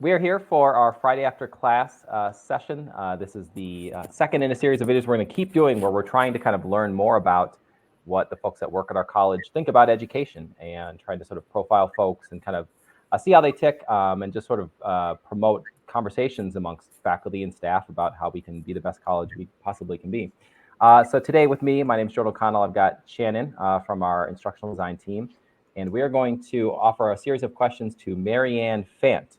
we are here for our Friday after class session. This is the second in a series of videos we're going to keep doing where we're trying to kind of learn more about what the folks that work at our college think about education and trying to sort of profile folks and kind of see how they tick and just sort of promote conversations amongst faculty and staff about how we can be the best college we possibly can be. So today with me, my name is Jordan O'Connell. I've got Shannon from our instructional design team. And we are going to offer a series of questions to Mariann Fant,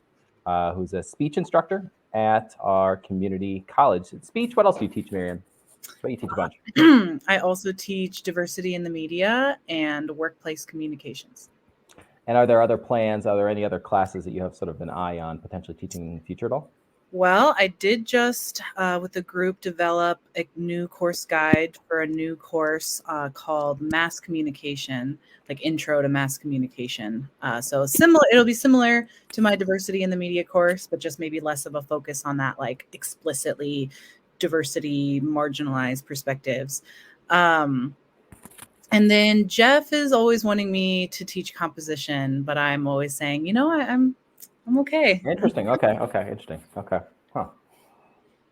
who's a speech instructor at our community college. Speech, what else do you teach, Mariann? What do you teach a bunch? I also teach diversity in the media and workplace communications. And are there other plans? Are there any other classes that you have sort of an eye on potentially teaching in the future at all? Well, I did just, with the group, develop a new course guide for a new course called Mass Communication, like Intro to Mass Communication. So it'll be similar to my Diversity in the Media course, but just maybe less of a focus on that, like explicitly diversity, marginalized perspectives. And then Jeff is always wanting me to teach composition, but I'm always saying, you know, I'm okay. Interesting. Okay. Interesting. Okay. Huh.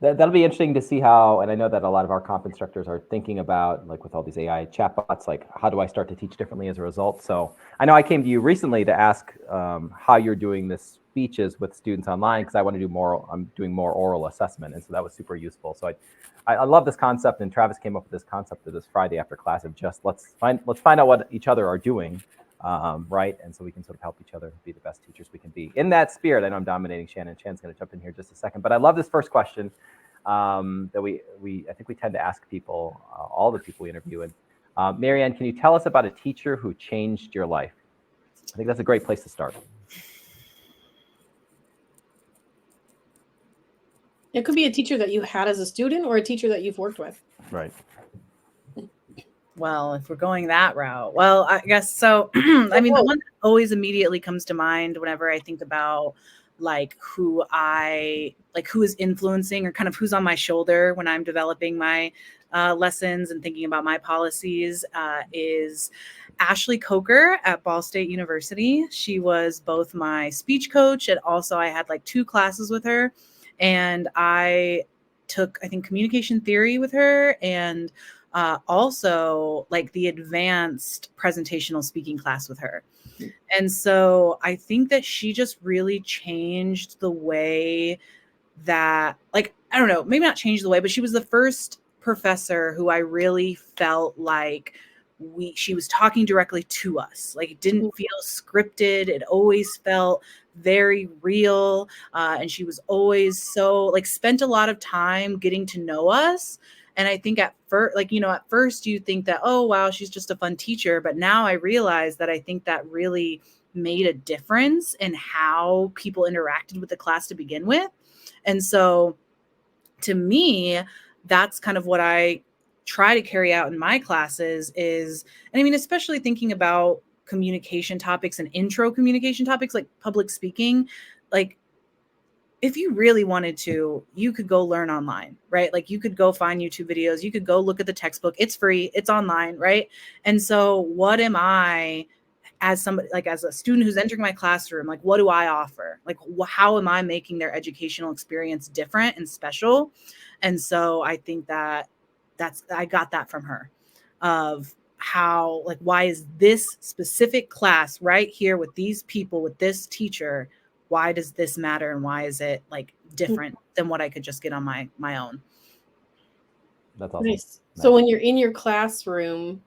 That'll be interesting to see how, and I know that a lot of our comp instructors are thinking about, like with all these AI chatbots, like how do I start to teach differently as a result? So I know I came to you recently to ask how you're doing this speeches with students online, because I want to do more, I'm doing more oral assessment. And so that was super useful. So I love this concept, and Travis came up with this concept of this Friday after class of just let's find out what each other are doing. Right, and so we can sort of help each other be the best teachers we can be. In that spirit, I know I'm dominating Shannon. Shannon's going to jump in here just a second, but I love this first question that I think we tend to ask people, all the people we interview. And Mariann, can you tell us about a teacher who changed your life? I think that's a great place to start. It could be a teacher that you had as a student or a teacher that you've worked with. Right. Well, if we're going that route, well, I guess so. I mean, the one that always immediately comes to mind whenever I think about like who is influencing or kind of who's on my shoulder when I'm developing my lessons and thinking about my policies is Ashley Coker at Ball State University. She was both my speech coach and also I had like 2 classes with her, and I took, I think, communication theory with her and also like the advanced presentational speaking class with her. And so I think that she just really changed the way that, like, I don't know, maybe not changed the way, but she was the first professor who I really felt like she was talking directly to us. Like it didn't feel scripted. It always felt very real. And she was always so like spent a lot of time getting to know us. And I think at first you think that, oh, wow, she's just a fun teacher. But now I realize that I think that really made a difference in how people interacted with the class to begin with. And so to me, that's kind of what I try to carry out in my classes is, and I mean, especially thinking about communication topics and intro communication topics like public speaking, like, if you really wanted to, you could go learn online, right? Like you could go find YouTube videos, you could go look at the textbook. It's free, it's online, right? And so what am I as somebody, like as a student who's entering my classroom, like what do I offer? Like how am I making their educational experience different and special? And so I think that I got that from her of how, like, why is this specific class right here with these people, with this teacher, why does this matter? And why is it like different than what I could just get on my own? That's awesome. Nice. So when you're in your classroom,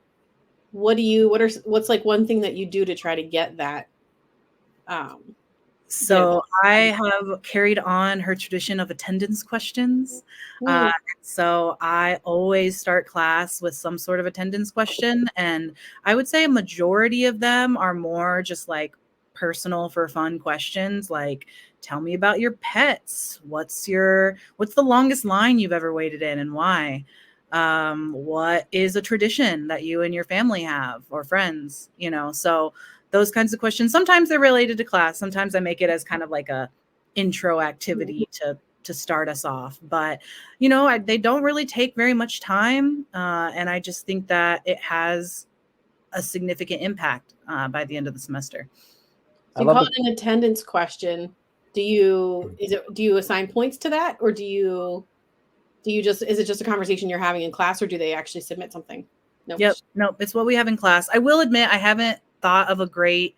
what's like one thing that you do to try to get that? So I have carried on her tradition of attendance questions. So I always start class with some sort of attendance question. And I would say a majority of them are more just like personal for fun questions, like tell me about your pets. What's the longest line you've ever waited in and why? What is a tradition that you and your family have or friends, you know? So those kinds of questions, sometimes they're related to class. Sometimes I make it as kind of like a intro activity to start us off, but you know, they don't really take very much time. And I just think that it has a significant impact by the end of the semester. So you call it an attendance question. Do you assign points to that, or do you just, is it just a conversation you're having in class, or do they actually submit something? No. Yep. No, it's what we have in class. I will admit I haven't thought of a great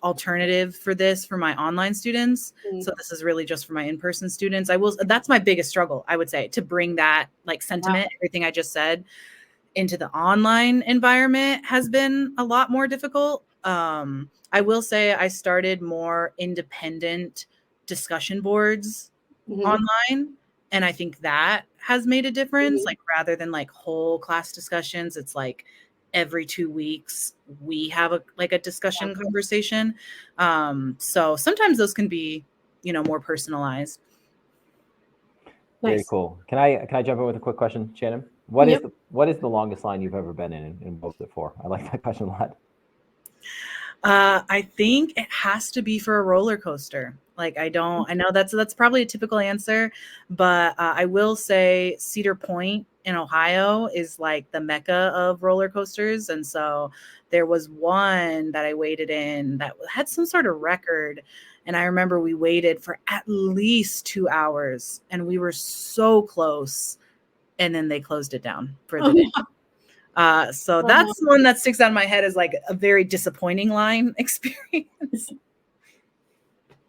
alternative for this for my online students. Mm. So this is really just for my in-person students. That's my biggest struggle, I would say, to bring that like sentiment, everything I just said, into the online environment has been a lot more difficult. I will say I started more independent discussion boards online, and I think that has made a difference. Like rather than like whole class discussions, it's like every 2 weeks we have a discussion conversation. So sometimes those can be, more personalized. Nice. Very cool. Can I jump in with a quick question, Shannon? What is the longest line you've ever been in, and what was it for? I like that question a lot. I think it has to be for a roller coaster. Like I know that's probably a typical answer, but I will say Cedar Point in Ohio is like the mecca of roller coasters. And so there was one that I waited in that had some sort of record. And I remember we waited for at least 2 hours and we were so close. And then they closed it down for the day. So that's one that sticks out in my head as like a very disappointing line experience.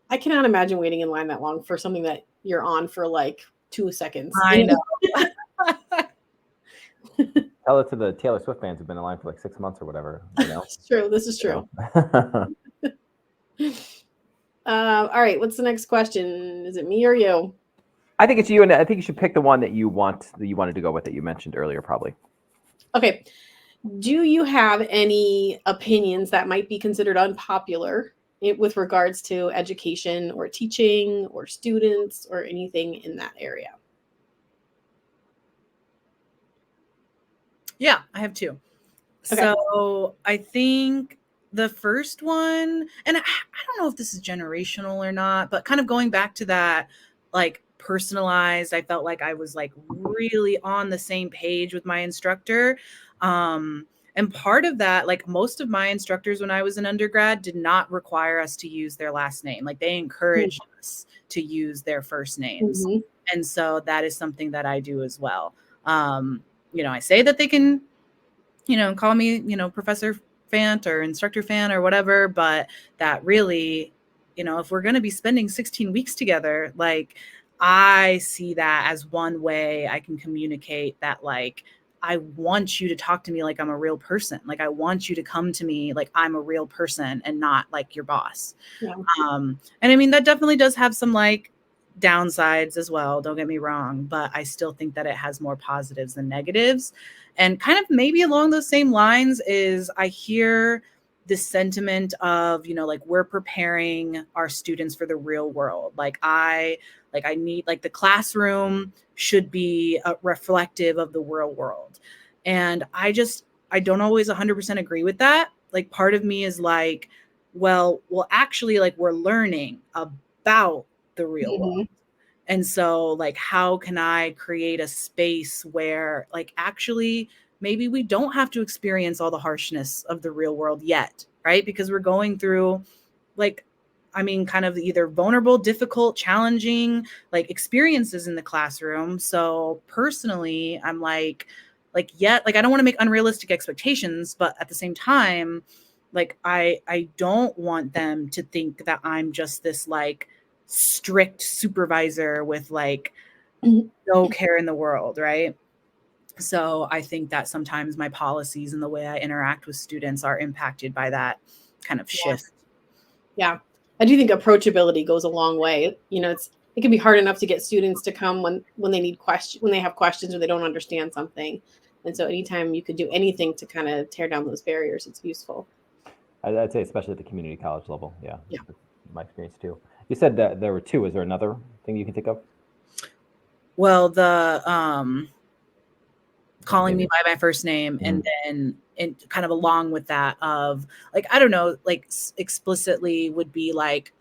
I cannot imagine waiting in line that long for something that you're on for like 2 seconds. I know. Tell it to the Taylor Swift fans who've been in line for like 6 months or whatever. It's true. This is true. All right. What's the next question? Is it me or you? I think it's you, and I think you should pick the one that you wanted to go with that you mentioned earlier, probably. Okay. Do you have any opinions that might be considered unpopular with regards to education or teaching or students or anything in that area? Yeah, I have 2. Okay. So I think the first one, and I don't know if this is generational or not, but kind of going back to that, like personalized, I felt like I was like really on the same page with my instructor. And part of that, like most of my instructors when I was an undergrad did not require us to use their last name. Like they encouraged us to use their first names. And so that is something that I do as well. I say that they can, call me, Professor Fant or Instructor Fant or whatever, but that really, if we're going to be spending 16 weeks together, like I see that as one way I can communicate that, like, I want you to talk to me like I'm a real person. Like I want you to come to me like I'm a real person and not like your boss. Yeah. And I mean, that definitely does have some like downsides as well. Don't get me wrong, but I still think that it has more positives than negatives. And kind of maybe along those same lines is I hear this sentiment of, like we're preparing our students for the real world. Like I need, like the classroom should be reflective of the real world. And I don't always 100% agree with that. Like part of me is like, well, actually like we're learning about the real world. And so like, how can I create a space where like, actually, maybe we don't have to experience all the harshness of the real world yet, right? Because we're going through like, kind of either vulnerable, difficult, challenging, like experiences in the classroom. So personally, I'm like, I don't want to make unrealistic expectations, but at the same time, like, I don't want them to think that I'm just this like strict supervisor with like no care in the world, right? So I think that sometimes my policies and the way I interact with students are impacted by that kind of shift. Yeah. I do think approachability goes a long way. It can be hard enough to get students to come when they have questions or they don't understand something. And so anytime you could do anything to kind of tear down those barriers, it's useful. I'd say especially at the community college level. Yeah. My experience too. You said that there were 2. Is there another thing you can think of? Well, the calling me by my first name, and then kind of along with that of like, I don't know, like explicitly would be like,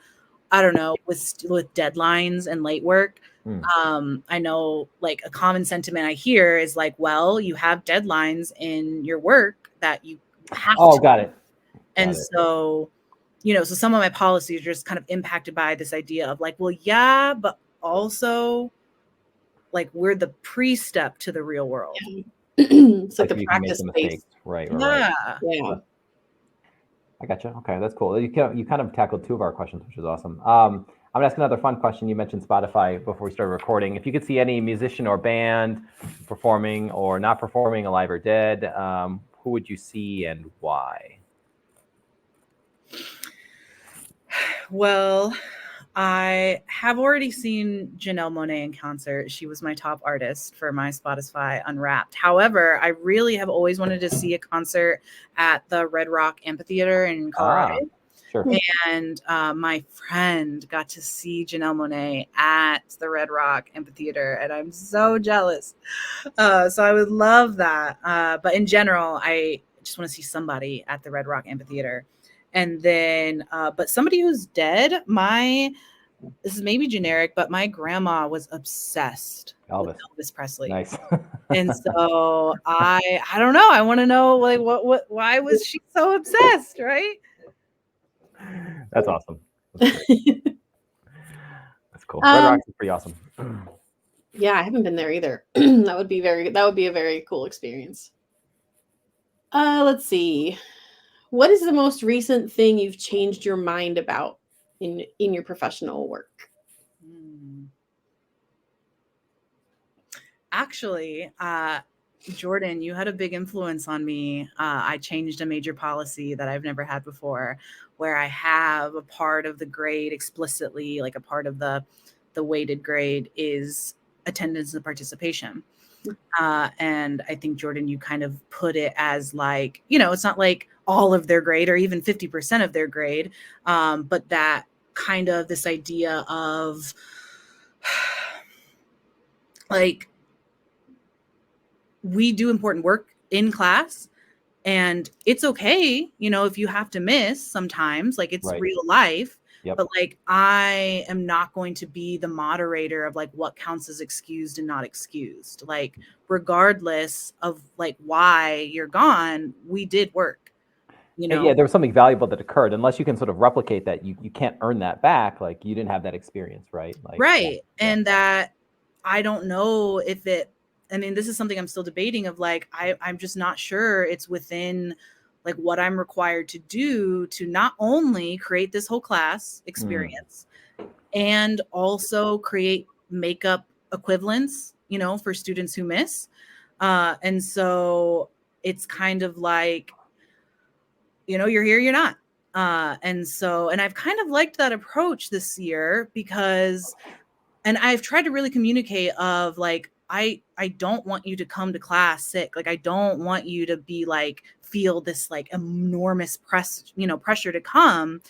I don't know, with deadlines and late work. I know like a common sentiment I hear is like, well, you have deadlines in your work that you have to. Got it. So so some of my policies are just kind of impacted by this idea of like, well, yeah, but also like we're the pre-step to the real world. It's like the you can make practice the space. mistakes. Right. Yeah. Yeah. I gotcha. Okay, that's cool. You kind of tackled two of our questions, which is awesome. I'm gonna ask another fun question. You mentioned Spotify before we started recording. If you could see any musician or band performing or not performing, alive or dead, who would you see and why? Well, I have already seen Janelle Monáe in concert. She was my top artist for my Spotify Unwrapped. However, I really have always wanted to see a concert at the Red Rock Amphitheater in Colorado. Sure. And my friend got to see Janelle Monáe at the Red Rock Amphitheater, and I'm so jealous. So I would love that. But in general, I just want to see somebody at the Red Rock Amphitheater. And then, but somebody who's dead, this is maybe generic, but my grandma was obsessed with Elvis Presley. Nice. And so I don't know. I want to know like why was she so obsessed, right? That's awesome. That's cool. Red Rocks is pretty awesome. Yeah, I haven't been there either. That would be a very cool experience. Let's see. What is the most recent thing you've changed your mind about in your professional work? Actually, Jordan, you had a big influence on me. I changed a major policy that I've never had before, where I have a part of the grade explicitly, like a part of the weighted grade is attendance and participation. And I think, Jordan, you kind of put it as like, it's not like all of their grade or even 50% of their grade, but that kind of this idea of like, we do important work in class and it's okay, if you have to miss sometimes, like it's real life. Yep. But like, I am not going to be the moderator of like what counts as excused and not excused. Like, regardless of like why you're gone, we did work. Yeah, there was something valuable that occurred. Unless you can sort of replicate that, you can't earn that back. Like you didn't have that experience, right? Like, right. Yeah. And that I don't know if this is something I'm still debating of like, I'm just not sure it's within like what I'm required to do to not only create this whole class experience and also create makeup equivalents, for students who miss. And so it's kind of like, you're here, you're not. And I've kind of liked that approach this year because, and I've tried to really communicate of like, I don't want you to come to class sick. Like, I don't want you to be like, feel this like enormous pressure to come.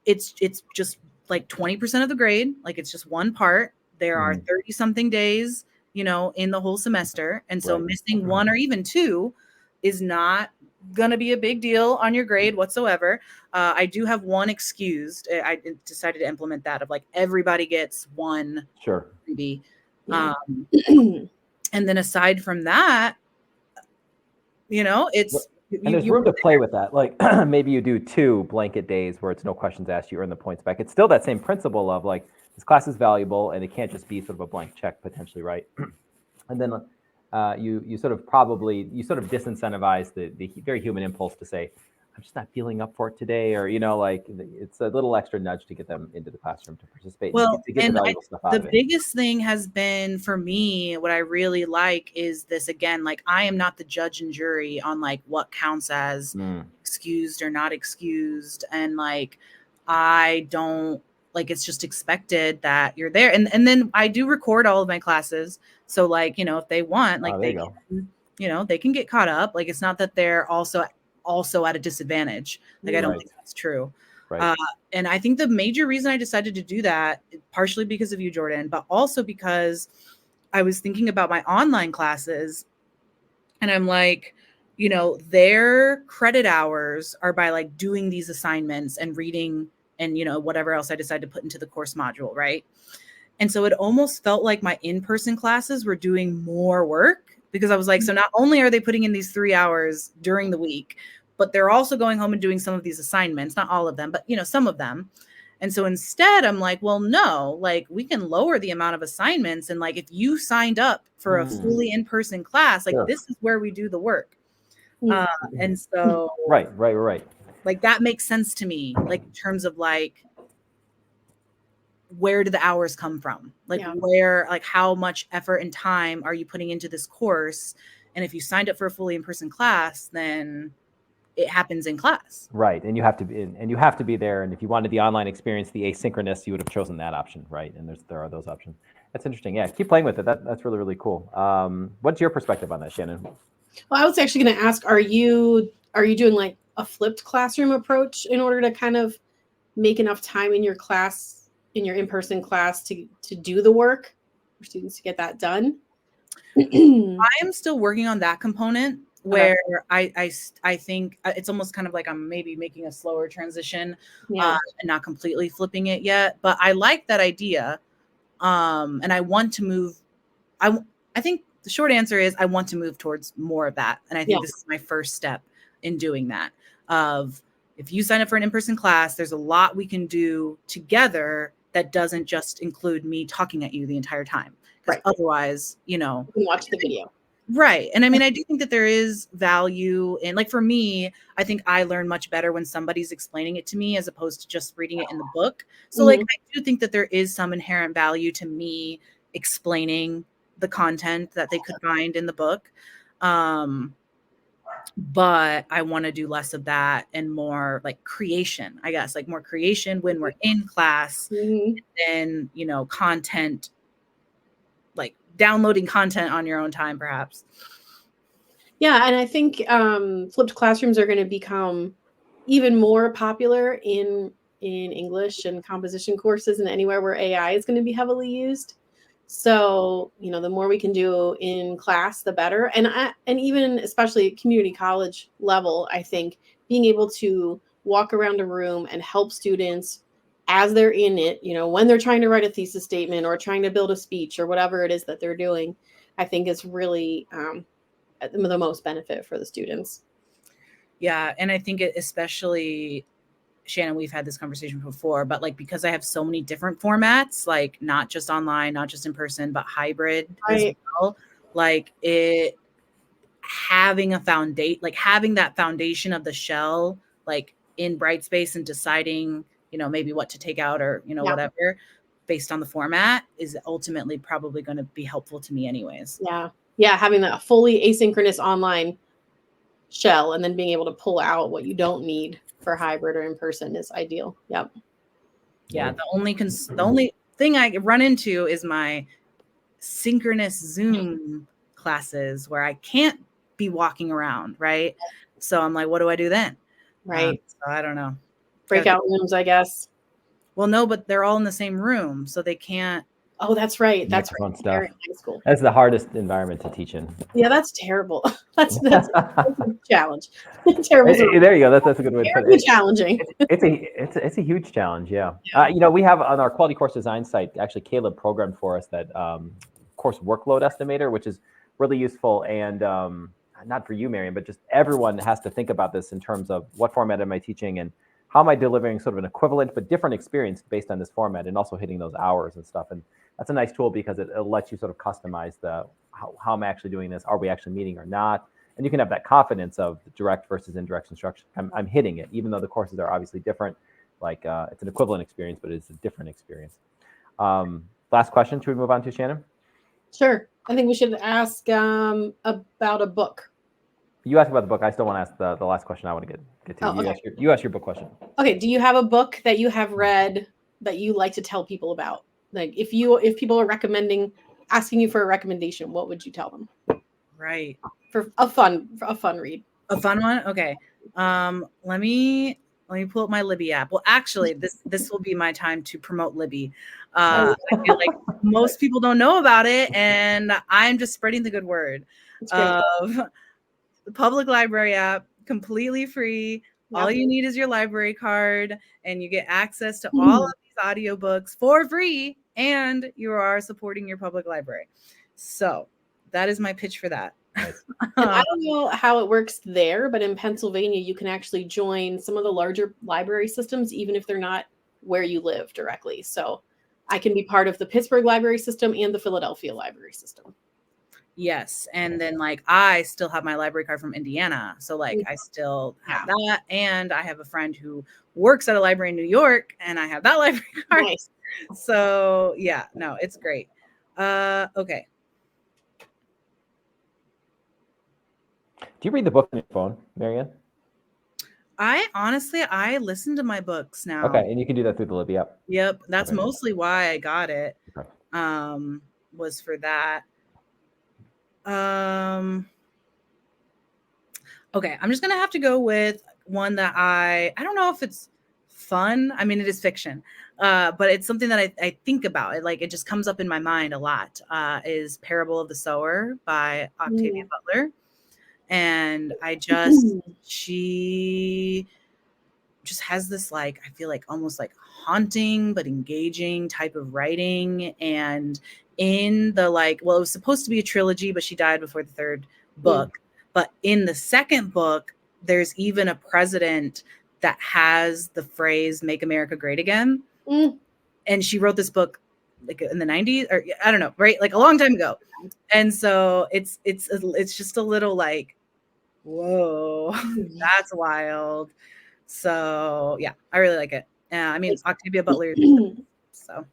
It's just like 20% of the grade. Like it's just one part. There are 30 something days, in the whole semester. And so missing one or even two is not going to be a big deal on your grade whatsoever. I do have one excused. I decided to implement that of like everybody gets one. Sure. Freebie. And then aside from that, it's and there's room to play with that. Like maybe you do 2 blanket days where it's no questions asked, you earn the points back. It's still that same principle of like this class is valuable and it can't just be sort of a blank check potentially, right? And then you sort of disincentivize the very human impulse to say, I'm just not feeling up for it today, or like it's a little extra nudge to get them into the classroom to participate. Well, to get the valuable stuff out of it. The biggest thing has been for me, what I really like is this again, like I am not the judge and jury on like what counts as excused or not excused, and like I don't like it's just expected that you're there, and then I do record all of my classes, so like if they want, like they can, they can get caught up. Like it's not that they're also at a disadvantage. Like I don't think that's true. Right. And I think the major reason I decided to do that, partially because of you, Jordan, but also because I was thinking about my online classes and I'm like, their credit hours are by like doing these assignments and reading and, whatever else I decide to put into the course module. Right. And so it almost felt like my in-person classes were doing more work because I was like, so not only are they putting in these 3 hours during the week, but they're also going home and doing some of these assignments, not all of them, but some of them. And so instead I'm like, well, no, like we can lower the amount of assignments. And like, if you signed up for a fully in-person class, like this is where we do the work. And so, right. Like that makes sense to me, like in terms of like, where do the hours come from? Like where, like how much effort and time are you putting into this course? And if you signed up for a fully in-person class, then it happens in class. Right. And you have to be there. And if you wanted the online experience, the asynchronous, you would have chosen that option. Right. And there are those options. That's interesting. Yeah. Keep playing with it. That's really, really cool. What's your perspective on that, Shannon? Well, I was actually going to ask, are you doing like a flipped classroom approach in order to kind of make enough time in your class, in your in-person class to do the work for students to get that done? I am still working on that component where I think it's almost kind of like I'm maybe making a slower transition and not completely flipping it yet, but I like that idea. And I want to move. I think the short answer is I want to move towards more of that. And I think this is my first step in doing that. Of if you sign up for an in-person class, there's a lot we can do together that doesn't just include me talking at you the entire time. Because otherwise, you can watch the video. Right. And I mean, I do think that there is value in, like, for me, I think I learn much better when somebody's explaining it to me as opposed to just reading it in the book. So like, I do think that there is some inherent value to me explaining the content that they could find in the book. But I want to do less of that and more like creation, I guess, like more creation when we're in class and content, like downloading content on your own time, perhaps. Yeah. And I think flipped classrooms are going to become even more popular in English and composition courses and anywhere where AI is going to be heavily used. So, the more we can do in class, the better. And even especially at community college level, I think being able to walk around a room and help students as they're in it, when they're trying to write a thesis statement or trying to build a speech or whatever it is that they're doing, I think is really the most benefit for the students. Yeah. And I think it especially, Shannon, we've had this conversation before, but like, because I have so many different formats, like not just online, not just in person, but hybrid as well, like having that foundation of the shell, like in Brightspace and deciding, maybe what to take out or, whatever based on the format is ultimately probably going to be helpful to me anyways. Yeah. Yeah. Having that fully asynchronous online shell and then being able to pull out what you don't need for hybrid or in person is ideal. Yep. Yeah. The only thing I run into is my synchronous Zoom classes where I can't be walking around. Right. So I'm like, what do I do then? Right. So I don't know. Breakout rooms, I guess. Well, no, but they're all in the same room. So they can't. Oh, that's right. That's right. Stuff. That's the hardest environment to teach in. Yeah, that's terrible. That's a challenge. Terrible. There you go. That's a good way to put it. Challenging. It's a huge challenge. Yeah. We have on our quality course design site, actually Caleb programmed for us that course workload estimator, which is really useful. And not for you, Mariann, but just everyone has to think about this in terms of what format am I teaching and how am I delivering sort of an equivalent but different experience based on this format and also hitting those hours and stuff. And that's a nice tool because it lets you sort of customize how am I actually doing this? Are we actually meeting or not? And you can have that confidence of direct versus indirect instruction. I'm hitting it, even though the courses are obviously different. Like it's an equivalent experience, but it's a different experience. Last question. Should we move on to Shannon? Sure. I think we should ask about a book. You asked about the book. I still want to ask the last question I want to get to. Okay. You ask your book question. Okay. Do you have a book that you have read that you like to tell people about? Like if people are asking you for a recommendation, what would you tell them? Right. For a fun read. A fun one? Okay. Let me pull up my Libby app. Well, actually, this will be my time to promote Libby. I feel like most people don't know about it, and I'm just spreading the good word of the public library app, completely free. Yep. All you need is your library card, and you get access to all of these audiobooks for free, and you are supporting your public library. So that is my pitch for that. Nice. And I don't know how it works there, but in Pennsylvania, you can actually join some of the larger library systems, even if they're not where you live directly. So I can be part of the Pittsburgh library system and the Philadelphia library system. Yes. And then like I still have my library card from Indiana. So like I still have that. And I have a friend who works at a library in New York and I have that library card. Nice. So yeah, no, it's great. Okay. Do you read the book on your phone, Mariann? I listen to my books now. Okay, and you can do that through the Libby app. Yep. That's Okay. mostly why I got it. Okay. Was for that. Okay, I'm just gonna have to go with one that I don't know if it's fun. I mean, it is fiction, but it's something that I think about. It just comes up in my mind a lot. Is Parable of the Sower by Octavia Butler, and she just has this like, I feel like almost like haunting but engaging type of writing. And in the like, well, it was supposed to be a trilogy, but she died before the third book. But in the second book, there's even a president that has the phrase "Make America Great Again." And she wrote this book like in the 90s, or I don't know, right? Like a long time ago. And so it's just a little like, whoa, that's wild. So yeah, I really like it. I mean, Octavia Butler. So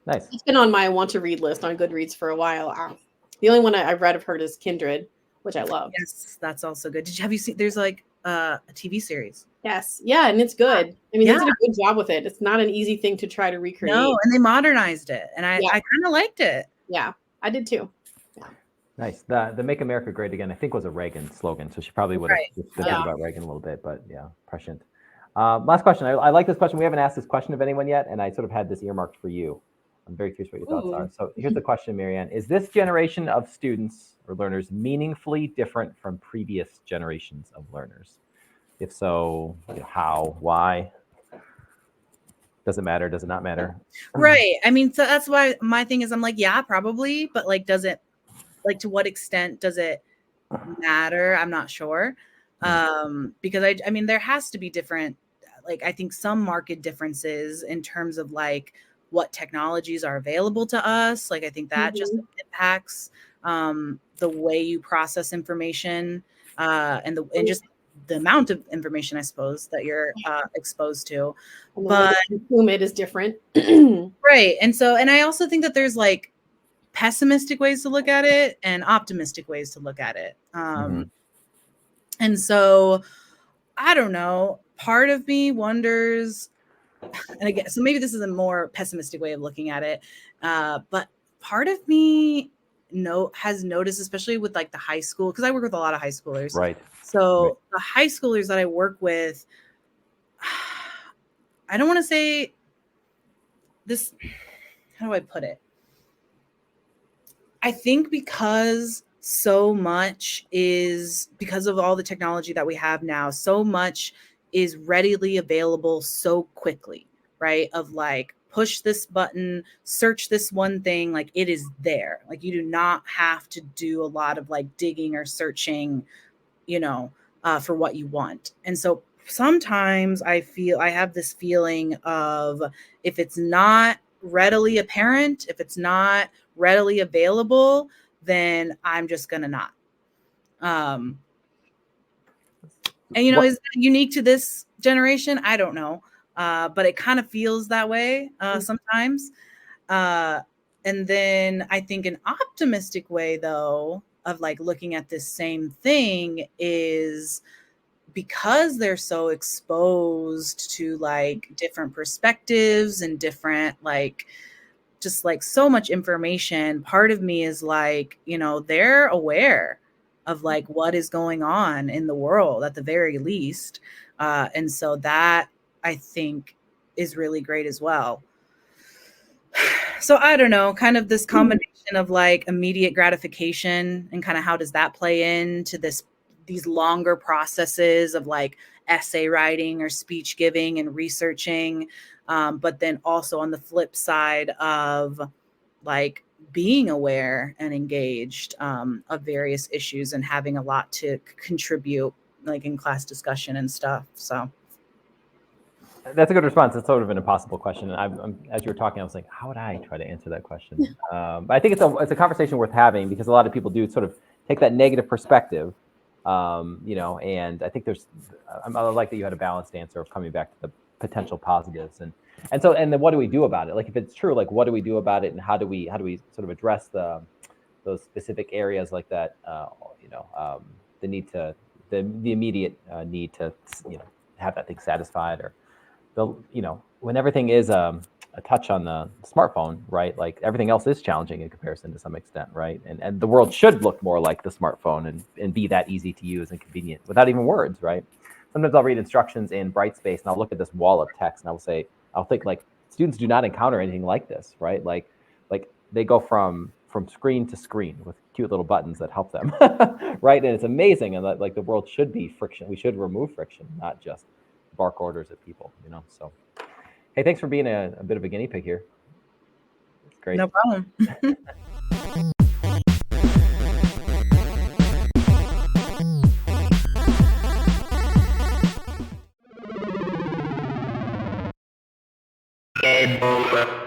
nice. It's been on my want to read list on Goodreads for a while. The only one I've read of her is Kindred, which I love. Yes, that's also good. Have you seen? There's like a TV series. Yes, yeah, and it's good. I mean, they did a good job with it. It's not an easy thing to try to recreate. No, and they modernized it, and I kind of liked it. Yeah, I did too. Yeah. Nice. The "Make America Great Again" I think was a Reagan slogan, so she probably would have been thinking about Reagan a little bit, but yeah, prescient. Last question. I like this question. We haven't asked this question of anyone yet, and I sort of had this earmarked for you. I'm very curious what your thoughts are. So here's the question, Mariann. Is this generation of students or learners meaningfully different from previous generations of learners? If so, how, why? Does it matter? Does it not matter? Right. I mean, so that's why my thing is I'm like, yeah, probably, but like, does it, like, to what extent does it matter? I'm not sure. Because I mean, there has to be different, like, I think some market differences in terms of like what technologies are available to us. Like, I think that just impacts the way you process information and just the amount of information, I suppose, that you're exposed to. But consume it is different. Right. And so, and I also think that there's like pessimistic ways to look at it and optimistic ways to look at it. And so, I don't know, part of me wonders, and again, so maybe this is a more pessimistic way of looking at it, but part of me has noticed, especially with like the high school, because I work with a lot of high schoolers. Right. So the high schoolers that I work with, I don't want to say this, how do I put it? I think because so much is, because of all the technology that we have now, so much is readily available so quickly, right? Of like, push this button, search this one thing, like it is there. Like you do not have to do a lot of like digging or searching, for what you want. And so sometimes I have this feeling of, if it's not readily apparent, if it's not readily available, then I'm just gonna not. And is that unique to this generation? I don't know. But it kind of feels that way sometimes. And then I think an optimistic way, though, of like looking at this same thing is because they're so exposed to like different perspectives and different like just like so much information. Part of me is like, they're aware of like what is going on in the world at the very least. And so that I think is really great as well. So I don't know, kind of this combination of like immediate gratification and kind of how does that play into these longer processes of like essay writing or speech giving and researching. But then also on the flip side of like being aware and engaged of various issues and having a lot to contribute, like in class discussion and stuff. So that's a good response. It's sort of an impossible question. And as you were talking, I was like, how would I try to answer that question? But I think it's a conversation worth having, because a lot of people do sort of take that negative perspective, and I think I like that you had a balanced answer of coming back to the potential positives. And then what do we do about it? Like, if it's true, like, what do we do about it, and how do we sort of address those specific areas like that? The need to the immediate need to have that thing satisfied, or when everything is a touch on the smartphone, right? Like, everything else is challenging in comparison to some extent, right? And the world should look more like the smartphone and be that easy to use and convenient without even words, right? Sometimes I'll read instructions in Brightspace and I'll look at this wall of text and I'll think like, students do not encounter anything like this, right? Like they go from screen to screen with cute little buttons that help them, right? And it's amazing. And like, the world should be friction. We should remove friction, not just bark orders at people, So, hey, thanks for being a bit of a guinea pig here. It's great. No problem. Game over.